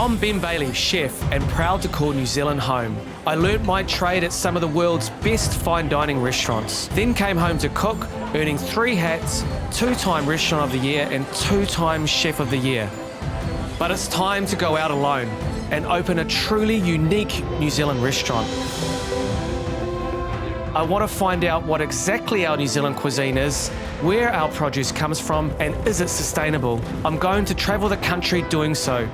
I'm Ben Bailey, chef, and proud to call New Zealand home. I learnt my trade at some of the world's best fine dining restaurants, then came home to cook, earning 3 hats, 2-time Restaurant of the Year and 2-time Chef of the Year. But it's time to go out alone and open a truly unique New Zealand restaurant. I want to find out what exactly our New Zealand cuisine is, where our produce comes from, and is it sustainable? I'm going to travel the country doing so.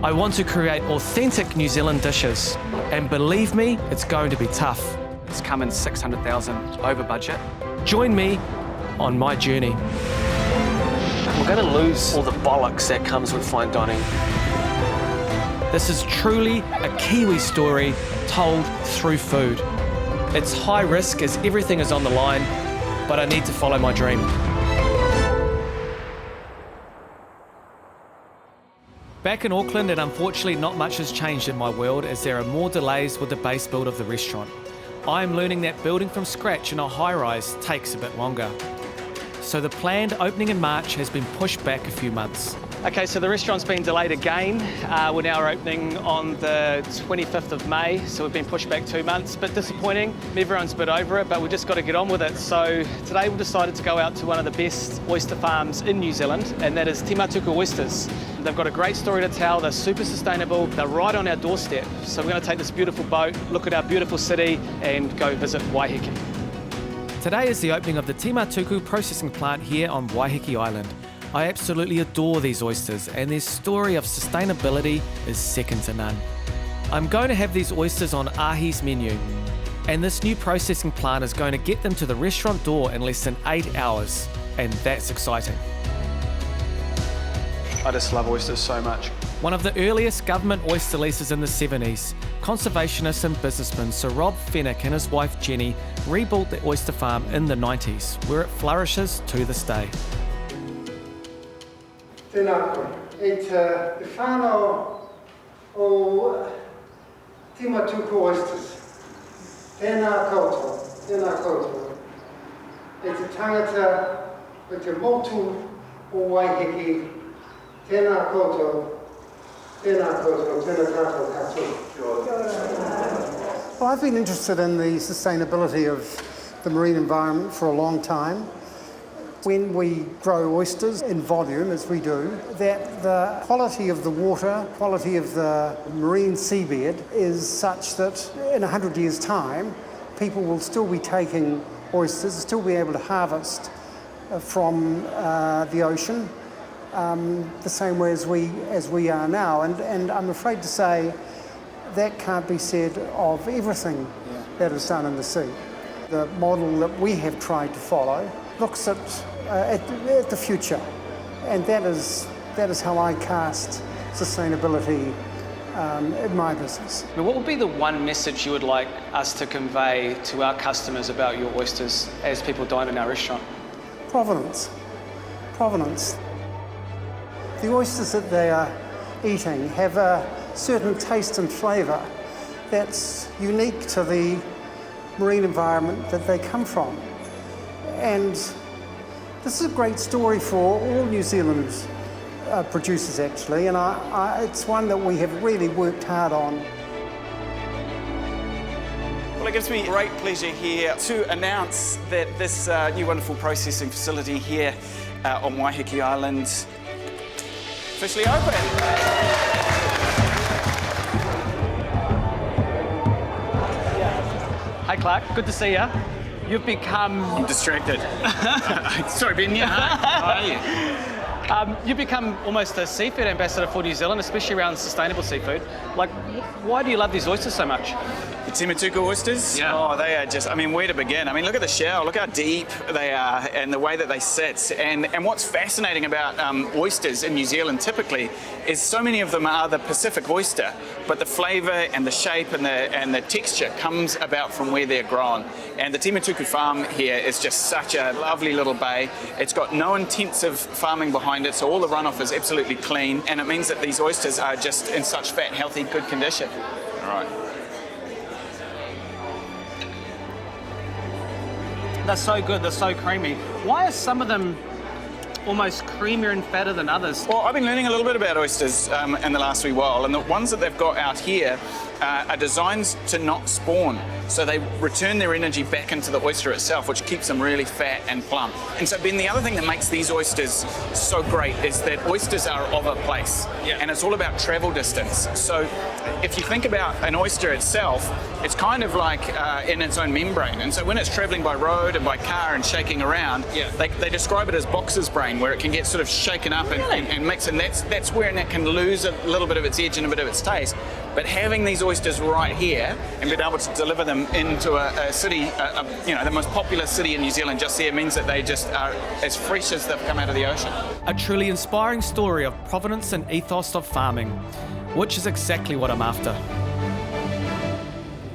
I want to create authentic New Zealand dishes, and believe me, it's going to be tough. It's come in 600,000 over budget. Join me on my journey. We're going to lose all the bollocks that comes with fine dining. This is truly a Kiwi story told through food. It's high risk as everything is on the line, but I need to follow my dream. Back in Auckland, and unfortunately not much has changed in my world as there are more delays with the base build of the restaurant. I'm learning that building from scratch in a high-rise takes a bit longer. So the planned opening in March has been pushed back a few months. Okay, so the restaurant's been delayed again. We're now opening on the 25th of May, so we've been pushed back 2 months. Bit disappointing, everyone's a bit over it, but we've just got to get on with it. So today we've decided to go out to one of the best oyster farms in New Zealand, and that is Timatuku Oysters. They've got a great story to tell, they're super sustainable, they're right on our doorstep. So we're going to take this beautiful boat, look at our beautiful city, and go visit Waiheke. Today is the opening of the Timatuku processing plant here on Waiheke Island. I absolutely adore these oysters, and their story of sustainability is second to none. I'm going to have these oysters on Ahi's menu, and this new processing plant is going to get them to the restaurant door in less than 8 hours, and that's exciting. I just love oysters so much. One of the earliest government oyster leases in the 70s, conservationist and businessman Sir Rob Fenwick and his wife Jenny rebuilt the oyster farm in the 90s, where it flourishes to this day. Tēnā koe. E te whānau o Timatuku Oysters. Tēnā koutou, tēnā koutou. E te tangata o te motu o Waiheke. Tēnā koutou, tēnā koutou, tēnā tātou katoa. Well, I've been interested in the sustainability of the marine environment for a long time. When we grow oysters in volume, as we do, that the quality of the water, quality of the marine seabed is such that in 100 years' time, people will still be taking oysters, still be able to harvest from the ocean, the same way as we are now. And I'm afraid to say that can't be said of everything that is done in the sea. The model that we have tried to follow looks at the future, and that is how I cast sustainability in my business. Now, what would be the one message you would like us to convey to our customers about your oysters as people dine in our restaurant? Provenance. Provenance. The oysters that they are eating have a certain taste and flavour that's unique to the marine environment that they come from. And this is a great story for all New Zealand producers, actually, and it's one that we have really worked hard on. Well, it gives me great pleasure here to announce that this new wonderful processing facility here on Waiheke Island officially open. Hey Clark, good to see you. You've become... I'm distracted. Sorry, Ben, how are you? You've become almost a seafood ambassador for New Zealand, especially around sustainable seafood. Like, why do you love these oysters so much? The Timatuku oysters? Yeah. Oh, they are just, I mean, where to begin? I mean, look at the shell, look how deep they are and the way that they sit. And what's fascinating about oysters in New Zealand typically is so many of them are the Pacific oyster, but the flavour and the shape and the texture comes about from where they're grown. And the Timatuku farm here is just such a lovely little bay. It's got no intensive farming behind it, so all the runoff is absolutely clean, and it means that these oysters are just in such fat, healthy, good condition. All right. They're so good, they're so creamy. Why are some of them almost creamier and fatter than others. Well, I've been learning a little bit about oysters in the last wee while, and the ones that they've got out here are designed to not spawn. So they return their energy back into the oyster itself, which keeps them really fat and plump. And so, Ben, the other thing that makes these oysters so great is that oysters are of a place, and it's all about travel distance. So if you think about an oyster itself, it's kind of like in its own membrane. And so when it's traveling by road and by car and shaking around, they describe it as boxer's brain, where it can get sort of shaken up and mix, and that's where it can lose a little bit of its edge and a bit of its taste. But having these oysters right here and being able to deliver them into a city, the most popular city in New Zealand just here, means that they just are as fresh as they've come out of the ocean. A truly inspiring story of provenance and ethos of farming, which is exactly what I'm after.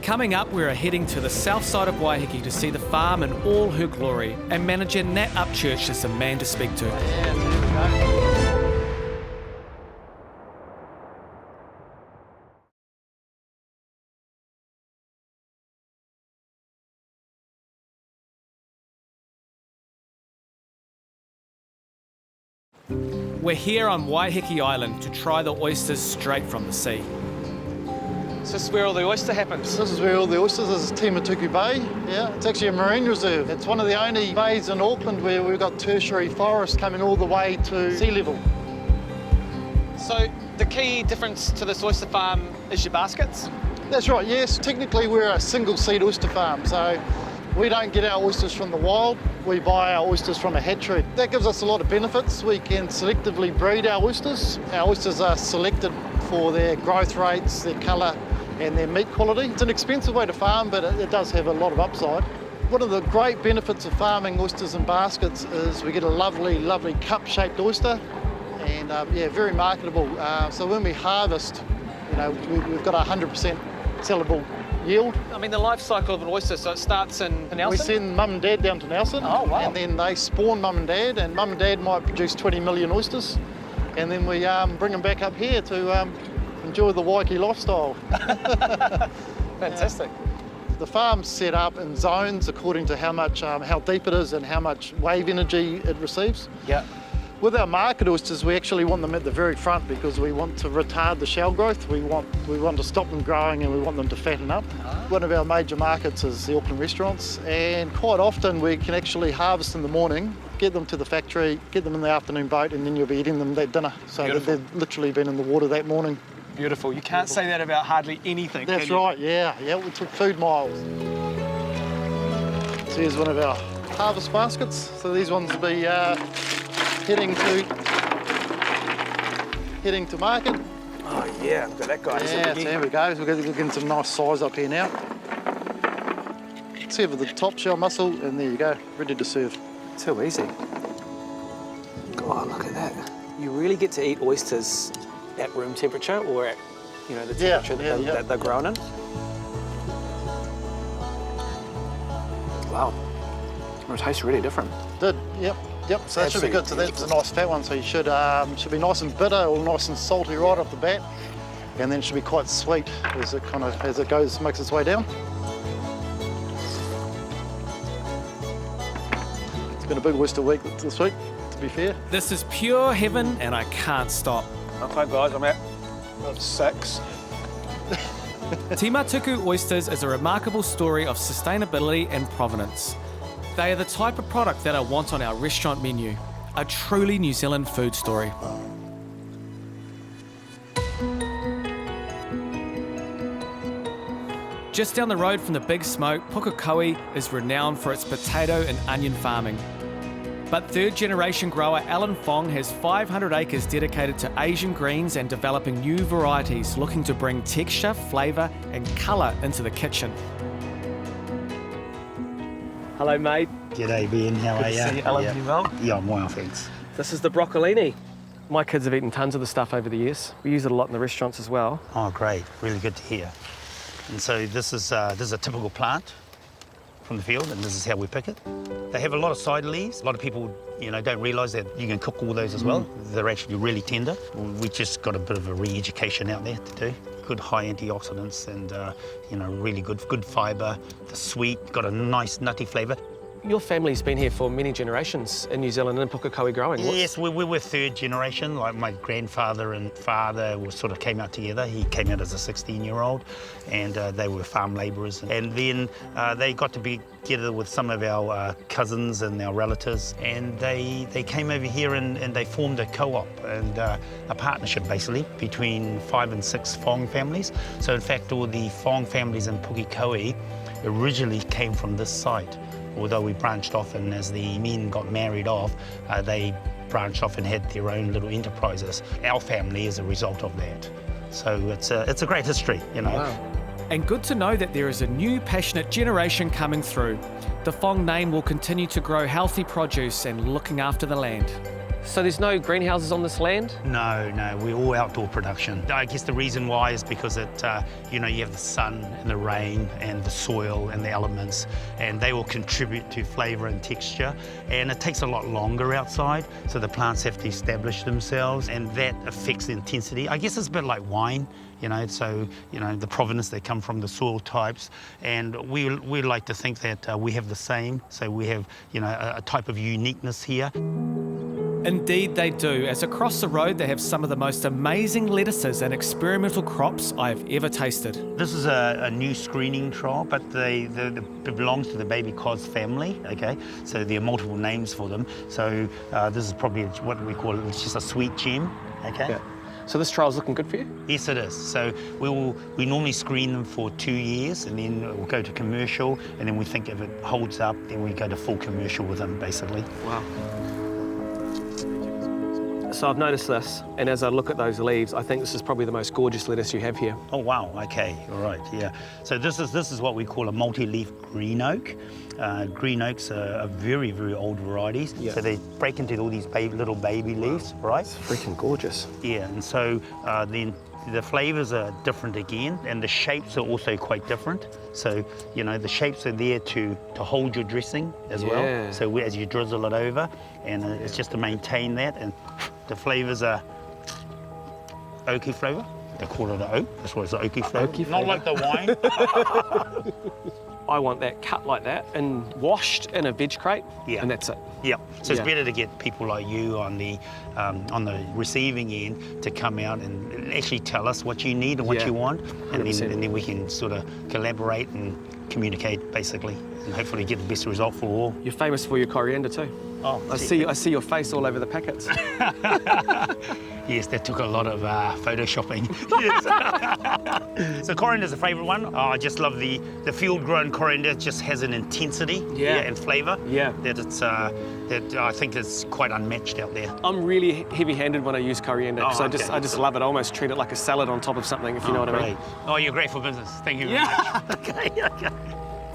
Coming up, we're heading to the south side of Waiheke to see the farm in all her glory, and manager Nat Upchurch is the man to speak to. We're here on Waiheke Island to try the oysters straight from the sea. Is this where all the oyster happens? This is where all the oysters, this is Timatuku Bay. Yeah, it's actually a marine reserve. It's one of the only bays in Auckland where we've got tertiary forest coming all the way to sea level. So the key difference to this oyster farm is your baskets? That's right, yes. Technically we're a single seed oyster farm, so we don't get our oysters from the wild, we buy our oysters from a hatchery. That gives us a lot of benefits. We can selectively breed our oysters. Our oysters are selected for their growth rates, their colour and their meat quality. It's an expensive way to farm, but it does have a lot of upside. One of the great benefits of farming oysters in baskets is we get a lovely, lovely cup-shaped oyster, and very marketable. So when we harvest, we've got 100% sellable yield. I mean, the life cycle of an oyster, so it starts in Nelson? We send mum and dad down to Nelson. Oh, wow. And then they spawn mum and dad might produce 20 million oysters. And then we bring them back up here to enjoy the Waiheke lifestyle. Fantastic. The farm's set up in zones according to how deep it is and how much wave energy it receives. Yeah. With our market oysters, we actually want them at the very front because we want to retard the shell growth. We want to stop them growing and we want them to fatten up. One of our major markets is the Auckland restaurants, and quite often we can actually harvest in the morning, get them to the factory, get them in the afternoon boat, and then you'll be eating them that dinner. So they've literally been in the water that morning. Beautiful. You can't say that about hardly anything. That's right, yeah, we took food miles. So here's one of our harvest baskets. So these ones will be heading to market. Oh yeah, look at that guy. Yeah, so here we go. So we're getting some nice size up here now. Sever the top shell muscle, and there you go, ready to serve. Too easy. God, look at that. You really get to eat oysters at room temperature, or at the temperature that they're grown in. Wow, it tastes really different. Did, yep. So that should be good. So that's a nice fat one. So you should be nice and bitter or nice and salty right off the bat, and then it should be quite sweet as it makes its way down. It's been a big oyster week this week, to be fair. This is pure heaven and I can't stop. Okay guys, I'm at 6. Timatuku Oysters is a remarkable story of sustainability and provenance. They are the type of product that I want on our restaurant menu. A truly New Zealand food story. Just down the road from the Big Smoke, Pukekohe is renowned for its potato and onion farming. But third-generation grower Alan Fong has 500 acres dedicated to Asian greens and developing new varieties, looking to bring texture, flavour and colour into the kitchen. Hello, mate. G'day, Ben. How are you? See you, Alan. You well? Yeah, I'm well, thanks. This is the broccolini. My kids have eaten tons of the stuff over the years. We use it a lot in the restaurants as well. Oh, great. Really good to hear. And so this is a typical plant from the field, and this is how we pick it. They have a lot of side leaves. A lot of people, don't realise that you can cook all those as well. They're actually really tender. We just got a bit of a re-education out there to do. Good high antioxidants and, really good fibre. The sweet, got a nice nutty flavour. Your family's been here for many generations in New Zealand in pukekohe growing. Yes, we were third generation. Like my grandfather and father sort of came out together. He came out as a 16-year-old, and they were farm labourers. And then they got to be together with some of our cousins and our relatives, and they came over here and they formed a co-op and a partnership basically between 5 and 6 whong families. So in fact, all the whong families in Pukekohe originally came from this site, although we branched off, and as the men got married off, they branched off and had their own little enterprises. Our family is a result of that. So it's a great history, you know. Wow. And good to know that there is a new passionate generation coming through. The Whong name will continue to grow healthy produce and looking after the land. So there's no greenhouses on this land? No, we're all outdoor production. I guess the reason why is because you have the sun and the rain and the soil and the elements, and they will contribute to flavour and texture. And it takes a lot longer outside, so the plants have to establish themselves, and that affects the intensity. I guess it's a bit like wine. So the provenance, they come from the soil types, and we like to think that we have the same. So we have, a type of uniqueness here. Indeed they do, as across the road they have some of the most amazing lettuces and experimental crops I have ever tasted. This is a new screening trial, but they belongs to the baby cos family, okay? So there are multiple names for them. So this is probably what we call it's just a sweet gem, okay? Yeah. So this trial's looking good for you? Yes, it is. So we normally screen them for 2 years, and then we'll go to commercial, and then we think if it holds up, then we go to full commercial with them, basically. Wow. So I've noticed this, and as I look at those leaves, I think this is probably the most gorgeous lettuce you have here. Oh wow, okay, all right, yeah. So this is what we call a multi-leaf green oak. Green oaks are very, very old varieties. Yeah. So they break into all these little baby leaves, right? It's freaking gorgeous. Yeah, and so then the flavours are different again, and the shapes are also quite different. So, the shapes are there to hold your dressing as well. So as you drizzle it over, and it's just to maintain that, and the flavours are oaky flavour. They call it an oak, that's why it's an oaky flavour. Oaky Not like the wine. I want that cut like that and washed in a veg crate, and that's it. Yep. So it's better to get people like you on the receiving end to come out and actually tell us what you need and what you want, and then we can sort of collaborate and communicate basically, and hopefully get the best result for all. You're famous for your coriander too. Oh, I see your face all over the packets. Yes, that took a lot of photoshopping. Yes. So coriander's a favourite one. Oh, I just love the field-grown coriander. It just has an intensity and flavour that it's that I think is quite unmatched out there. I'm really heavy-handed when I use coriander because I just love it. I almost treat it like a salad on top of something, if you know what I mean. Oh, you're great for business. Thank you very much. Okay.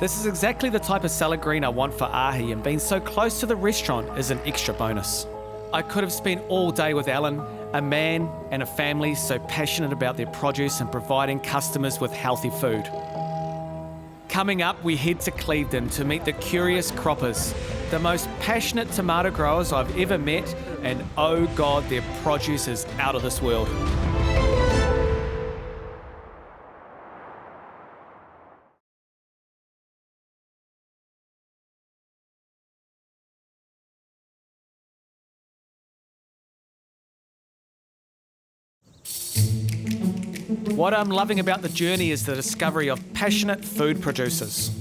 This is exactly the type of salad green I want for Ahi, and being so close to the restaurant is an extra bonus. I could have spent all day with Alan, a man and a family so passionate about their produce and providing customers with healthy food. Coming up, we head to Clevedon to meet the curious croppers, the most passionate tomato growers I've ever met, and oh God, their produce is out of this world. What I'm loving about the journey is the discovery of passionate food producers.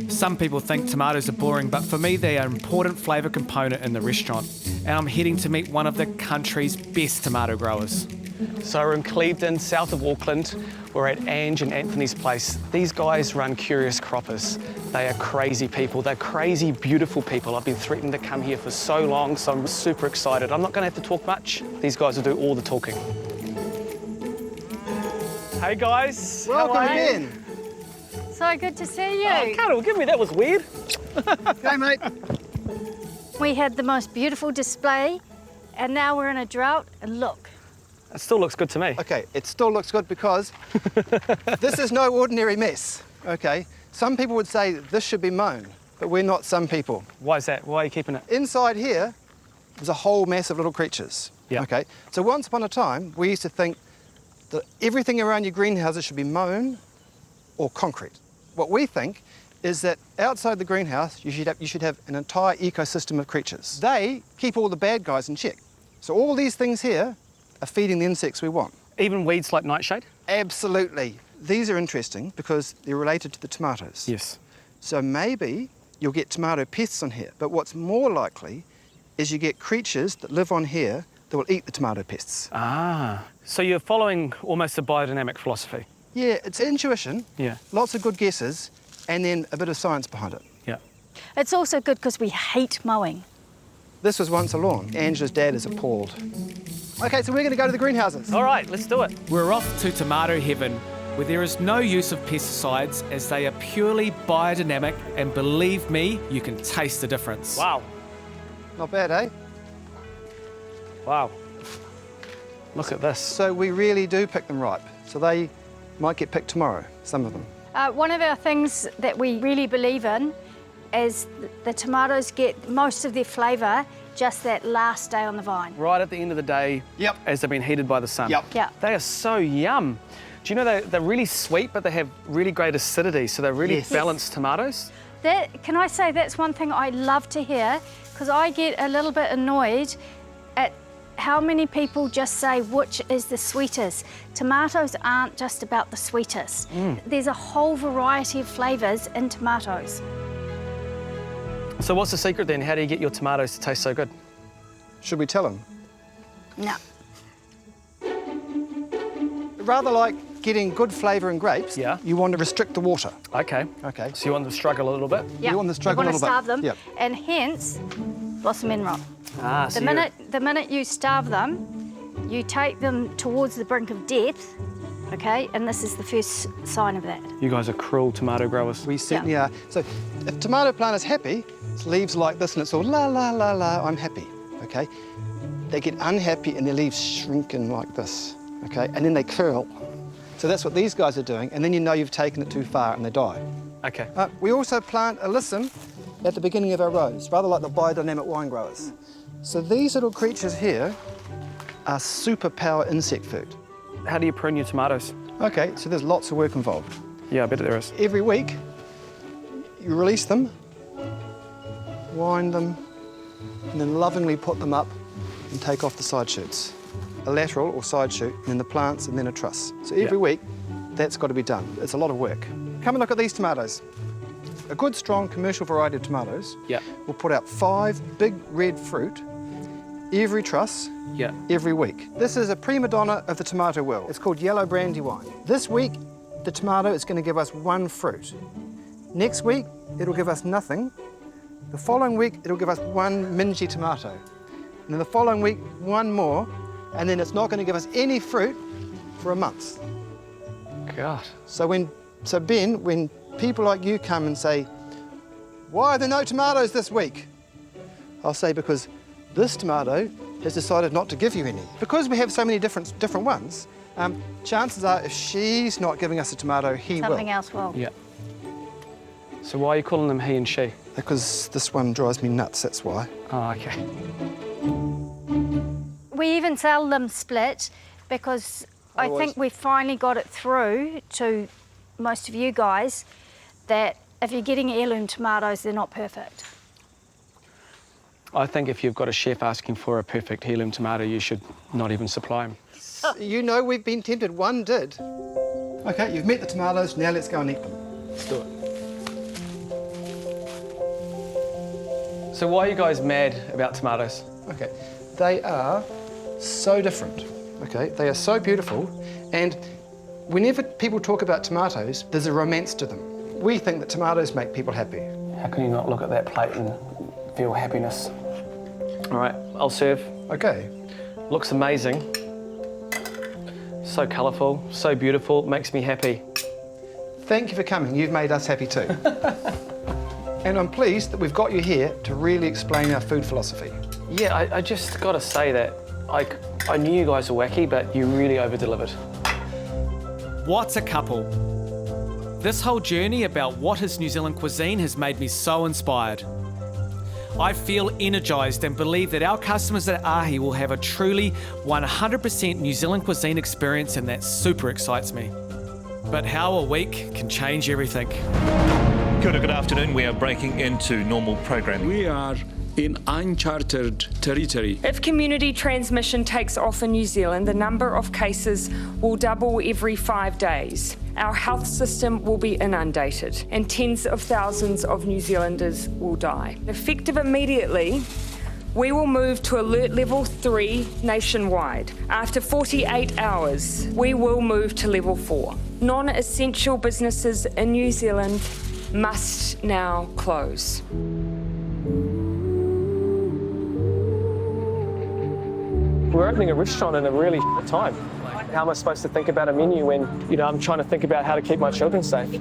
Some people think tomatoes are boring, but for me they are an important flavour component in the restaurant. And I'm heading to meet one of the country's best tomato growers. So we're in Clevedon, south of Auckland. We're at Ange and Anthony's place. These guys run Curious Croppers. They are crazy people. They're crazy, beautiful people. I've been threatening to come here for so long, so I'm super excited. I'm not going to have to talk much. These guys will do all the talking. Hey guys. Welcome again. So good to see you. Oh, Carol, give me that was weird. Hey, mate. We had the most beautiful display, and now we're in a drought, and look. It still looks good to me. Okay, it still looks good because this is no ordinary mess, okay? Some people would say this should be mown, but we're not some people. Why is that? Why are you keeping it? Inside here, there's a whole mass of little creatures, okay? So once upon a time, we used to think that everything around your greenhouses should be mown or concrete. What we think is that outside the greenhouse, you should have an entire ecosystem of creatures. They keep all the bad guys in check. So all these things here are feeding the insects we want. Even weeds like nightshade? Absolutely. These are interesting because they're related to the tomatoes. Yes. So maybe you'll get tomato pests on here, but what's more likely is you get creatures that live on here that will eat the tomato pests. Ah, so you're following almost a biodynamic philosophy? Yeah, it's intuition, Yeah. lots of good guesses, and then a bit of science behind it. Yeah. It's also good because we hate mowing. This was once a lawn. Angela's dad is appalled. Okay, so we're going to go to the greenhouses. All right, let's do it. We're off to tomato heaven, where there is no use of pesticides as they are purely biodynamic, and believe me, you can taste the difference. Wow. Not bad, eh? Wow. Look at this. So we really do pick them ripe. So they might get picked tomorrow, some of them. One of our things that we really believe in is the tomatoes get most of their flavour just that last day on the vine. Right at the end of the day, Yep. as they've been heated by the sun. Yep. Yeah. They are so yum. Do you know they're really sweet, but they have really great acidity, so they're really Yes. balanced tomatoes? Can I say that's one thing I love to hear, because I get a little bit annoyed at how many people just say which is the sweetest. Tomatoes aren't just about the sweetest. There's a whole variety of flavours in tomatoes. So what's the secret then? How do you get your tomatoes to taste so good? Should we tell them? No. Rather like getting good flavour in grapes, Yeah. you want to restrict the water. Okay. Okay. So you want them to struggle a little bit? Yeah. You want them to struggle a little bit. starve them, Yep. and hence blossom end rot. Ah, so The minute you starve them, you take them towards the brink of death, okay? And this is the first sign of that. you guys are cruel tomato growers. We certainly are. So if a tomato plant is happy, it's leaves like this and it's all la, la, la, la, I'm happy, okay? They get unhappy and their leaves shrinking like this, okay? And then they curl. So that's what these guys are doing, and then you know you've taken it too far and they die. Okay. We also plant alyssum at the beginning of our rows, rather like the biodynamic wine growers. So these little creatures here are superpower insect food. How do you prune your tomatoes? Okay, so there's lots of work involved. Yeah, I bet there is. Every week, you release them, wind them, and then lovingly put them up and take off the side shoots. A lateral or side shoot, and then the plants, and then a truss. So every week, that's got to be done. It's a lot of work. Come and look at these tomatoes. A good, strong commercial variety of tomatoes Yeah. will put out 5 big red fruit every truss, Yeah. every week. This is a prima donna of the tomato world. It's called yellow brandywine. This week, the tomato is going to give us 1 fruit. Next week, it'll give us nothing. The following week, it'll give us 1 mingy tomato. And then the following week, 1 more, and then it's not going to give us any fruit for a month. God. So Ben, when people like you come and say, why are there no tomatoes this week? I'll say, because this tomato has decided not to give you any. Because we have so many different ones, chances are if she's not giving us a tomato, he Something will. else will. Yeah. So why are you calling them he and she? Because this one drives me nuts, that's why. Oh, okay. We even sell them split because I Otherwise- think we finally got it through to most of you guys that if you're getting heirloom tomatoes, they're not perfect. I think if you've got a chef asking for a perfect heirloom tomato, you should not even supply them. You know we've been tempted, one did. Okay, you've met the tomatoes, now let's go and eat them. Let's do it. So why are you guys mad about tomatoes? Okay, they are so different, okay? They are so beautiful, and whenever people talk about tomatoes, there's a romance to them. We think that tomatoes make people happy. How can you not look at that plate and feel happiness? All right, I'll serve. Okay, Looks amazing. So colourful, so beautiful, makes me happy. thank you for coming. You've made us happy too. And I'm pleased that we've got you here to really explain our food philosophy. Yeah, I just got to say that I knew you guys were wacky, but you really over-delivered. What a couple. This whole journey about what is New Zealand cuisine has made me so inspired. I feel energised and believe that our customers at Ahi will have a truly 100% New Zealand cuisine experience, and that super excites me. But how a week can change everything. Kia ora, good afternoon. We are breaking into normal programming. We are in uncharted territory. If community transmission takes off in New Zealand, the number of cases will double every 5 days. Our health system will be inundated and tens of thousands of New Zealanders will die. Effective immediately, we will move to alert level 3 nationwide. After 48 hours, we will move to level 4. Non-essential businesses in New Zealand must now close. We're opening a restaurant in a really time. How am I supposed to think about a menu when, I'm trying to think about how to keep my children safe?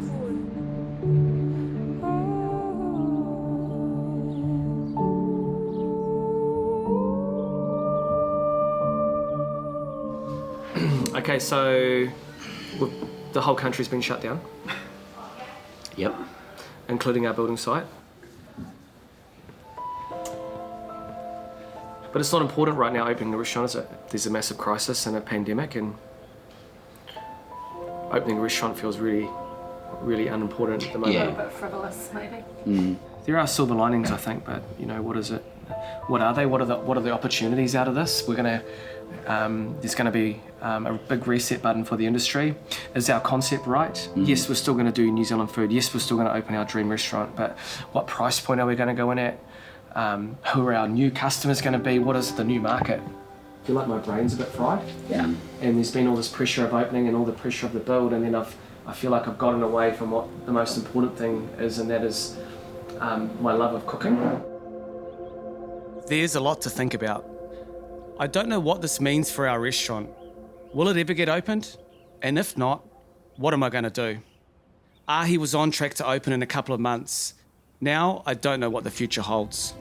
Okay, so the whole country's been shut down? Yep. Including our building site? But it's not important right now opening a restaurant, is it? There's a massive crisis and a pandemic, and opening a restaurant feels really, really unimportant at the moment. Yeah. A bit frivolous, maybe. There are silver linings, I think, but what is it? What are they? What are the opportunities out of this? There's going to be a big reset button for the industry. Is our concept right? Yes, we're still going to do New Zealand food. Yes, we're still going to open our dream restaurant, but what price point are we going to go in at? Who are our new customers going to be? What is the new market? I feel like my brain's a bit fried. Yeah. And there's been all this pressure of opening and all the pressure of the build, and then I feel like I've gotten away from what the most important thing is, and that is my love of cooking. There's a lot to think about. I don't know what this means for our restaurant. Will it ever get opened? And if not, what am I going to do? Ahi was on track to open in a couple of months. Now, I don't know what the future holds.